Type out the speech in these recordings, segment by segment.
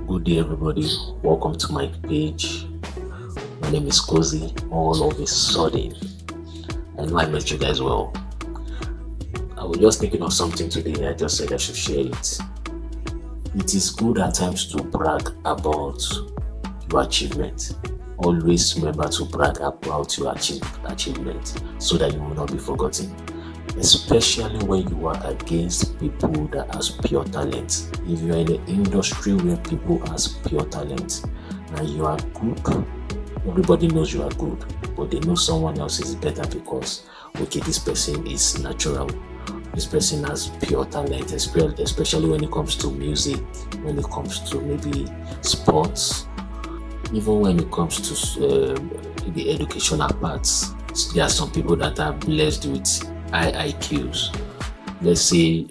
Good day, everybody. Welcome to my page. My name is Cozy. All of a sudden, I know I met you guys well. I was just thinking of something today. I just said I should share it. It is good at times to brag about your achievement. Always remember to brag about your achievement so that you will not be forgotten. Especially when you are against people that has pure talent. If you are in an industry where people has pure talent and you are good, everybody knows you are good, but they know someone else is better because okay, this person is natural. This person has pure talent, especially when it comes to music, when it comes to maybe sports, even when it comes to the educational parts. There are some people that are blessed with high IQs. Let's say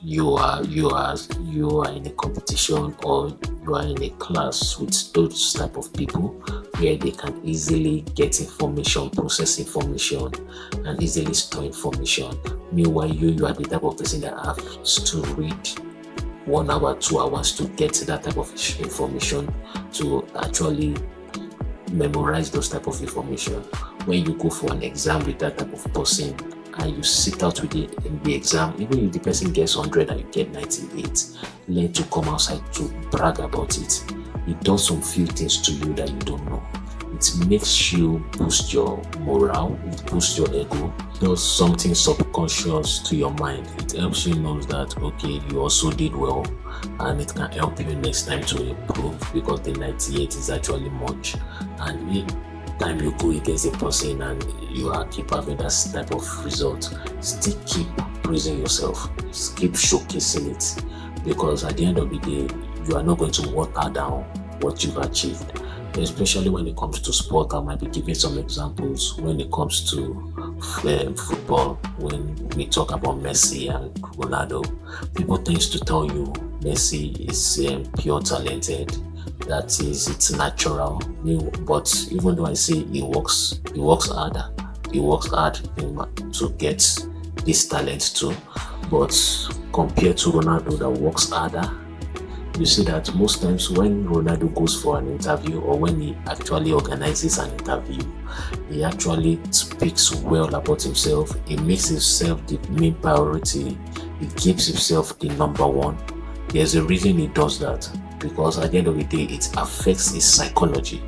you are in a competition or you are in a class with those type of people where they can easily get information, process information, and easily store information. Meanwhile, you are the type of person that has to read 1 hour, 2 hours to get that type of information to actually memorize those type of information. When you go for an exam with that type of person and you sit out with it in the exam, even if the person gets 100 and you get 98, learn to come outside to brag about it. It does some few things to you that you don't know. It makes you boost your morale, it boosts your ego, does something subconscious to your mind. It helps you know that okay, you also did well, and it can help you next time to improve because the 98 is actually much. And time you go against a person and you are keep having that type of result, still keep praising yourself, keep showcasing it, because at the end of the day, you are not going to water down what you've achieved. Especially when it comes to sport, I might be giving some examples. When it comes to football, when we talk about Messi and Ronaldo, people tends to tell you Messi is pure talented. That is, it's natural. But even though I say he works harder. He works hard to get this talent too. But compared to Ronaldo that works harder, you see that most times when Ronaldo goes for an interview or when he actually organizes an interview, he actually speaks well about himself. He makes himself the main priority. He keeps himself the number one. There's a reason he does that, because at the end of the day, it affects his psychology.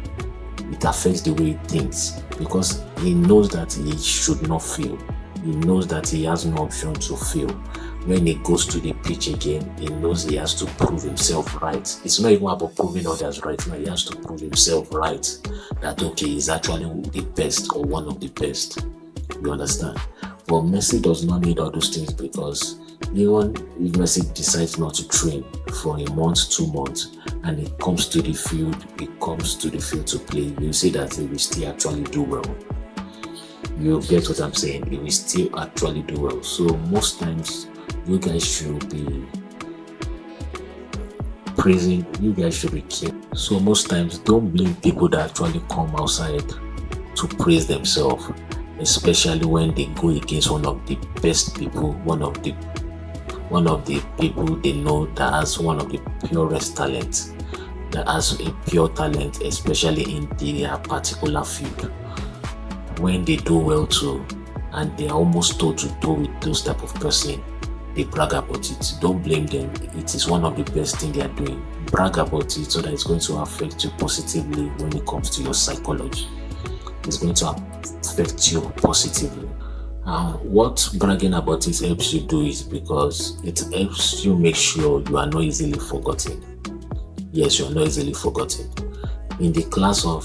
It affects the way he thinks, because he knows that he should not fail. He knows that he has no option to fail. When he goes to the pitch again, he knows he has to prove himself right. It's not even about proving others right now. He has to prove himself right. That okay, he's actually the best or one of the best. You understand? But Messi does not need all those things, because even if Messi decides not to train for a month, 2 months, and he comes to the field, to play, you see that he will still actually do well. You get what I'm saying? He will still actually do well. So most times, you guys should be praising, you guys should be careful. So most times, don't blame people that actually come outside to praise themselves, especially when they go against one of the best people, one of the people they know that has one of the purest talents, that has a pure talent, especially in their particular field. When they do well too, and they are almost toe to toe with those type of person, they brag about it. Don't blame them. It is one of the best things they are doing. Brag about it so that it's going to affect you positively when it comes to your psychology. It's going to affect you positively. What bragging about it helps you do is because it helps you make sure you are not easily forgotten. Yes, you are not easily forgotten. In the class of,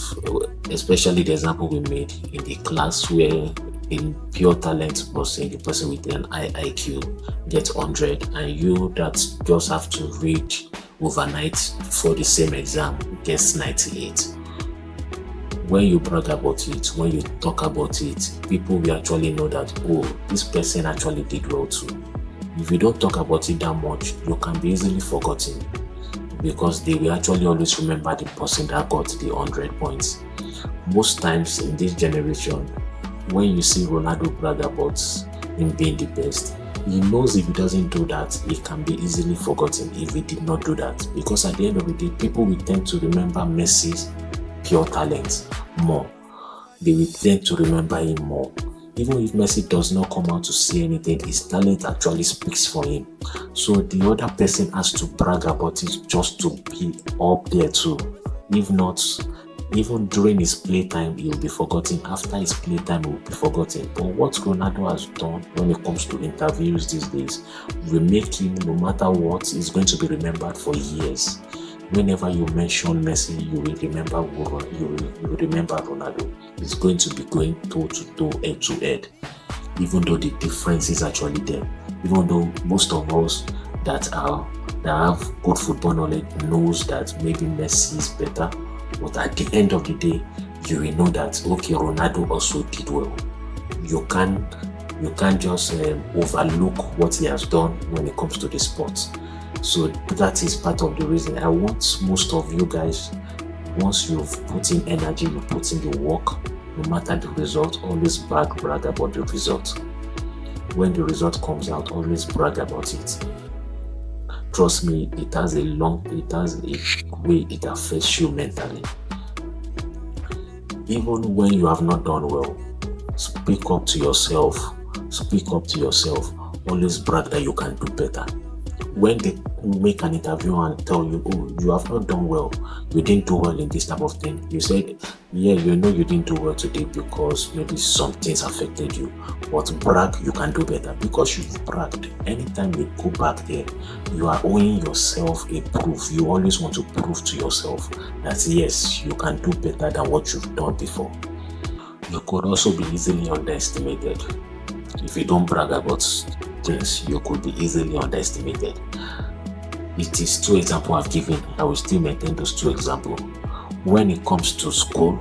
especially the example we made, in the class where in pure talent person, the person with an high IQ gets 100, and you that just have to read overnight for the same exam gets 98. When you brag about it, when you talk about it, people will actually know that, oh, this person actually did well too. If you don't talk about it that much, you can be easily forgotten, because they will actually always remember the person that got the 100 points. Most times in this generation, when you see Ronaldo brag about him being the best, He knows if he doesn't do that, it can be easily forgotten if he did not do that. Because at the end of the day, people will tend to remember Messi's pure talent more. They will tend to remember him more. Even if Messi does not come out to say anything, his talent actually speaks for him. So the other person has to brag about it just to be up there too. If not, even during his playtime, he will be forgotten. After his playtime, he will be forgotten. But what Ronaldo has done when it comes to interviews these days will make him, no matter what, he's going to be remembered for years. Whenever you mention Messi, you will remember you will remember Ronaldo. It's going to be going toe to toe, head to head. Even though the difference is actually there. Even though most of us that have good football knowledge knows that maybe Messi is better, but at the end of the day, you will know that okay, Ronaldo also did well. You can't just overlook what he has done when it comes to the sport. So that is part of the reason I want most of you guys, once you've put in energy, you put in the work, no matter the result, always brag about the result. When the result comes out, always brag about it. Trust me, it has a way it affects you mentally. Even when you have not done well, speak up to yourself. Always brag that you can do better. When they make an interview and tell you, oh, you have not done well, you didn't do well in this type of thing, you said, yeah, you know you didn't do well today because maybe some things affected you, but brag you can do better because you've bragged. Anytime you go back there, you are owing yourself a proof. You always want to prove to yourself that yes, you can do better than what you've done before. You could also be easily underestimated. If you don't brag about things, you could be easily underestimated. It is 2 examples I've given. I will still maintain those 2 examples. When it comes to school,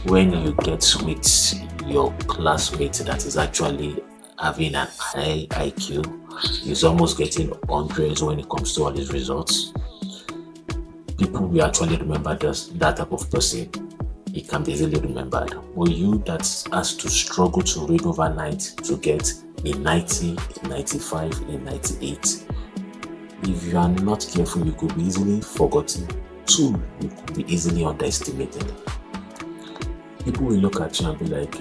when you get with your classmate that is actually having an high IQ, is almost getting hundreds when it comes to all his results, people will actually remember that type of person. It can be easily remembered. But you that has to struggle to read overnight to get a 90, a 95, a 98, if you are not careful, you could be easily forgotten. 2, you could be easily underestimated. People will look at you and be like,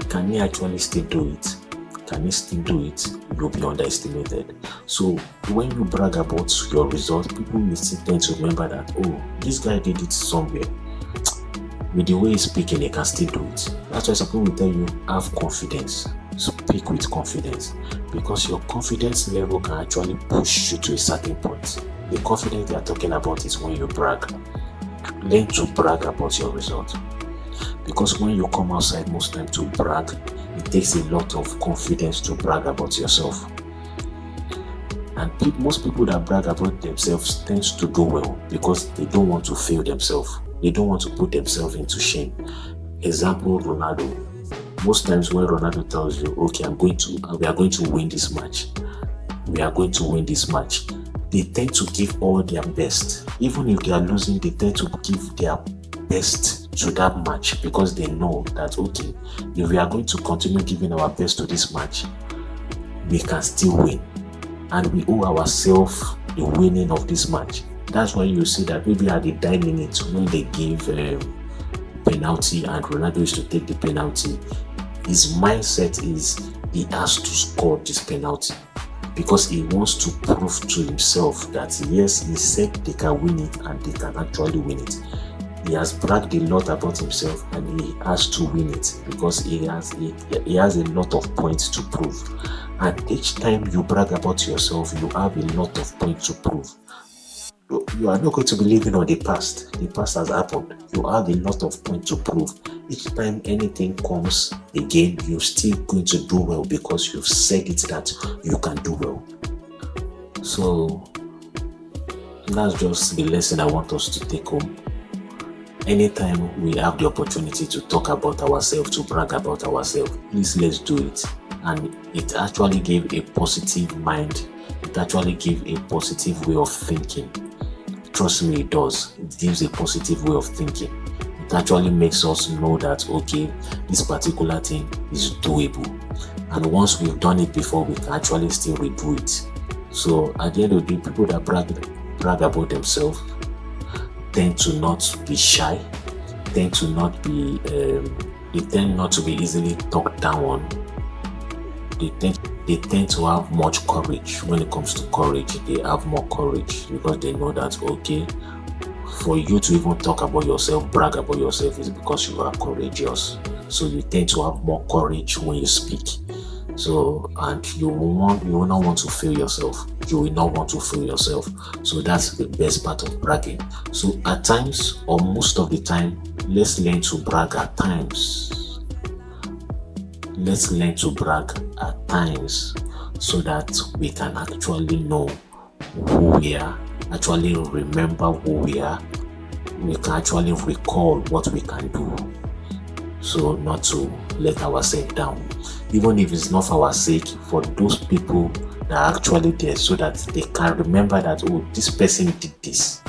can he actually still do it? Can he still do it? You'll be underestimated. So when you brag about your result, people will still tend to remember that, oh, this guy did it somewhere. With the way he's speaking, he can still do it. That's why some people will tell you, have confidence. Speak with confidence, because your confidence level can actually push you to a certain point. The confidence they are talking about is when you brag. Learn to brag about your result, because when you come outside most time to brag, it takes a lot of confidence to brag about yourself. And most people that brag about themselves tends to do well because they don't want to fail themselves. They don't want to put themselves into shame. Example, Ronaldo. Most times when Ronaldo tells you, okay, we are going to win this match. They tend to give all their best. Even if they are losing, they tend to give their best to that match because they know that, okay, if we are going to continue giving our best to this match, we can still win. And we owe ourselves the winning of this match. That's why you see that maybe at the 9 minutes when they give penalty and Ronaldo is to take the penalty, his mindset is he has to score this penalty because he wants to prove to himself that yes, he said they can win it and they can actually win it. He has bragged a lot about himself and he has to win it because he has a lot of points to prove. And each time you brag about yourself, you have a lot of points to prove. You are not going to be living on the past. The past has happened. You have a lot of points to prove. Each time anything comes again, you're still going to do well because you've said it that you can do well. So that's just the lesson I want us to take home. Anytime we have the opportunity to talk about ourselves, to brag about ourselves, please let's do it. And it actually gives a positive mind. It actually gives a positive way of thinking. Trust me, it does. It gives a positive way of thinking. It actually makes us know that, okay, this particular thing is doable. And once we've done it before, we can actually still redo it. So at the end of the day, people that brag about themselves tend to not be shy, tend to not be they tend not to be easily talked down on. They tend to have much courage. When it comes to courage, they have more courage because they know that, okay, for you to even talk about yourself, brag about yourself, is because you are courageous. So you tend to have more courage when you speak. So, and you will not want to fail yourself. You will not want to fail yourself. So that's the best part of bragging. So at times, or most of the time, let's learn to brag at times. Let's learn to brag at times so that we can actually know who we are, actually remember who we are. We can actually recall what we can do. So not to let ourselves down, even if it's not for our sake, for those people that are actually there, so that they can remember that, oh, this person did this.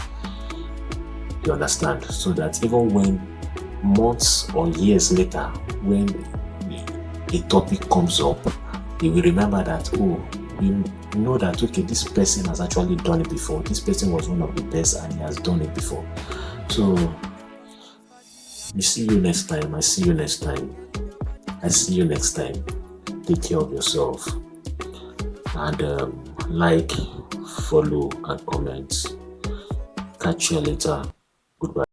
You understand? So that even when months or years later, when a topic comes up, they will remember that, oh, we know that, okay, this person has actually done it before. This person was one of the best and he has done it before. So we see you next time. I see you next time. I see you next time. Take care of yourself. And like, follow, and comment. Catch you later. Goodbye.